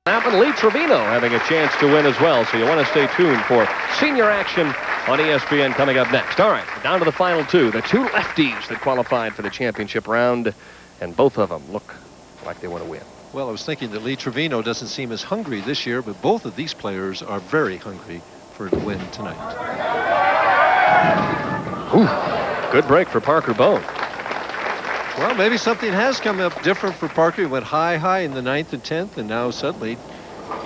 That one, Lee Trevino having a chance to win as well, so you want to stay tuned for senior action on ESPN coming up next. All right, down to the final two, the two lefties that qualified for the championship round, and both of them look like they want to win. Well, I was thinking that Lee Trevino doesn't seem as hungry this year, but both of these players are very hungry for the win tonight. Ooh, good break for Parker Bohn. Well, maybe something has come up different for Parker. He went high in the 9th and 10th, and now suddenly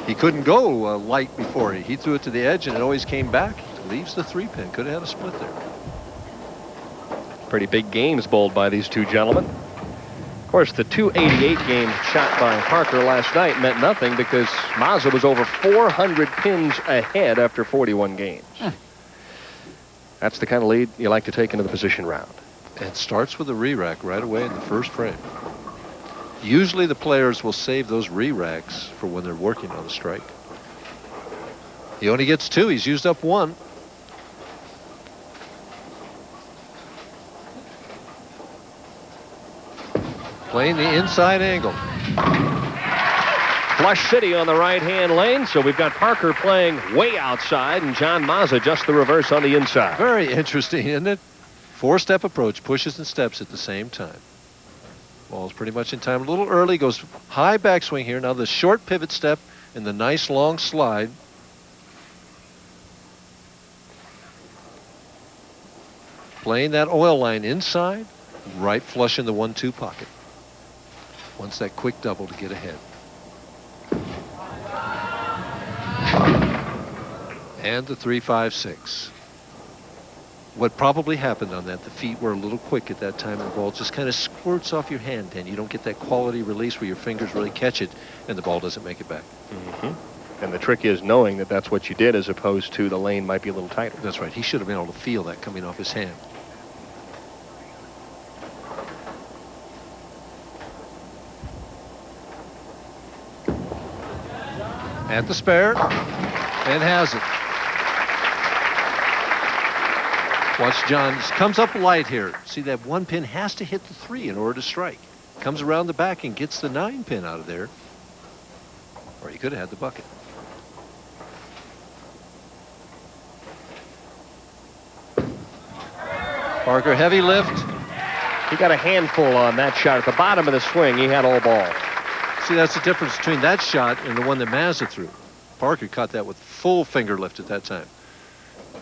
he couldn't go light before. He threw it to the edge, and it always came back. Leaves the 3-pin. Could have had a split there. Pretty big games bowled by these two gentlemen. Of course, the 288 game shot by Parker last night meant nothing because Mazza was over 400 pins ahead after 41 games. That's the kind of lead you like to take into the position round. It starts with a re-rack right away in the first frame. Usually the players will save those re-racks for when they're working on the strike. He only gets 2. He's used up 1. Playing the inside angle. Flush City on the right-hand lane, so we've got Parker playing way outside and John Mazza just the reverse on the inside. Very interesting, isn't it? 4-step approach, pushes and steps at the same time. Ball's pretty much in time. A little early, goes high backswing here. Now the short pivot step and the nice long slide. Playing that oil line inside, right flush in the 1-2 pocket. Wants that quick double to get ahead. And the 3-5-6. What probably happened on that, the feet were a little quick at that time, and the ball just kind of squirts off your hand, and you don't get that quality release where your fingers really catch it, and the ball doesn't make it back. And the trick is knowing that that's what you did as opposed to the lane might be a little tighter. That's right. He should have been able to feel that coming off his hand. At the spare, and has it. Watch John, comes up light here. See, that 1 pin has to hit the 3 in order to strike. Comes around the back and gets the 9 pin out of there. Or he could have had the bucket. Parker, heavy lift. He got a handful on that shot at the bottom of the swing. He had all ball. See, that's the difference between that shot and the one that Mazza threw. Parker caught that with full finger lift at that time.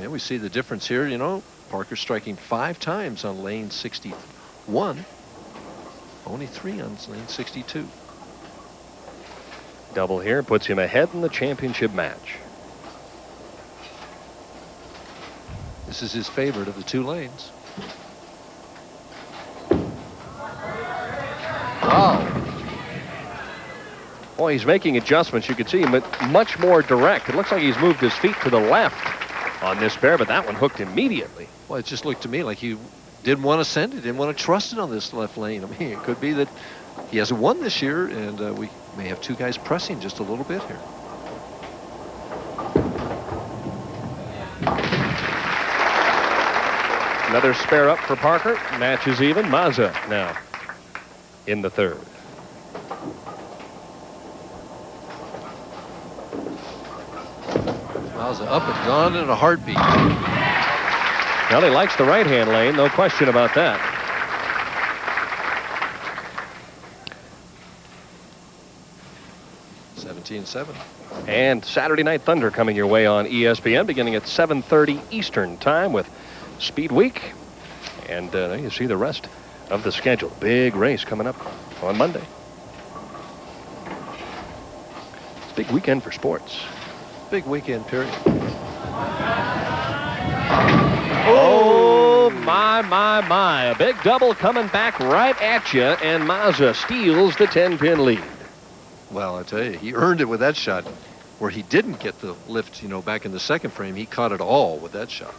And we see the difference here, you know. Parker striking 5 times on lane 61. Only 3 on lane 62. Double here puts him ahead in the championship match. This is his favorite of the 2 lanes. Wow. Boy, he's making adjustments. You can see him much more direct. It looks like he's moved his feet to the left on this pair, but that one hooked immediately. Well, it just looked to me like he didn't want to send it, didn't want to trust it on this left lane. I mean, it could be that he hasn't won this year, and we may have 2 guys pressing just a little bit here. Another spare up for Parker. Match is even. Mazza now in the 3rd. Mazza up and gone in a heartbeat. Well, he likes the right-hand lane, no question about that. (17-7). And Saturday Night Thunder coming your way on ESPN beginning at 7:30 Eastern time with Speed Week. And you see the rest of the schedule. Big race coming up on Monday. It's a big weekend for sports. Big weekend, period. Oh, my. A big double coming back right at you, and Mazza steals the 10-pin lead. Well, I tell you, he earned it with that shot. Where he didn't get the lift, you know, back in the second frame, he caught it all with that shot.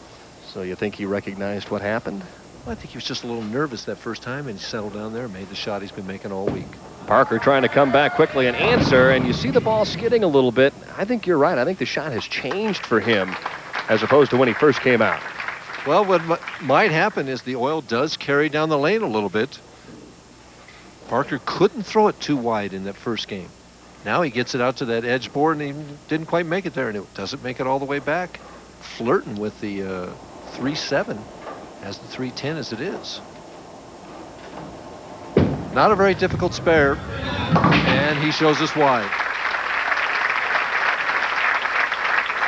So you think he recognized what happened? Well, I think he was just a little nervous that first time, and he settled down there and made the shot he's been making all week. Parker trying to come back quickly and answer, and you see the ball skidding a little bit. I think you're right. I think the shot has changed for him as opposed to when he first came out. Well, what might happen is the oil does carry down the lane a little bit. Parker couldn't throw it too wide in that first game. Now he gets it out to that edge board, and he didn't quite make it there, and it doesn't make it all the way back. Flirting with the 3-7 as the 3-10 as it is. Not a very difficult spare, and he shows us why.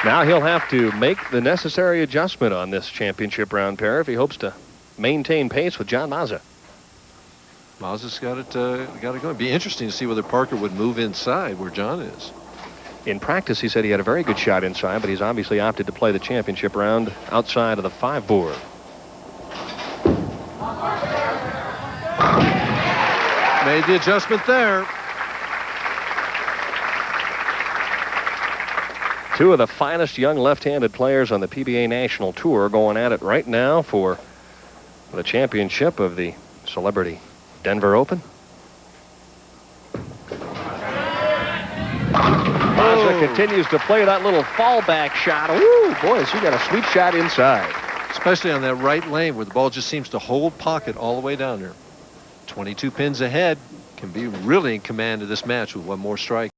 Now he'll have to make the necessary adjustment on this championship round pair if he hopes to maintain pace with John Mazza. Mazza's got it going. It'd be interesting to see whether Parker would move inside where John is. In practice, he said he had a very good shot inside, but he's obviously opted to play the championship round outside of the 5 board. Made the adjustment there. Two of the finest young left-handed players on the PBA National Tour going at it right now for the championship of the Celebrity Denver Open. Mazza continues to play that little fallback shot. Ooh, boy, has he got a sweet shot inside. Especially on that right lane where the ball just seems to hold pocket all the way down there. 22 pins ahead, can be really in command of this match with one more strike.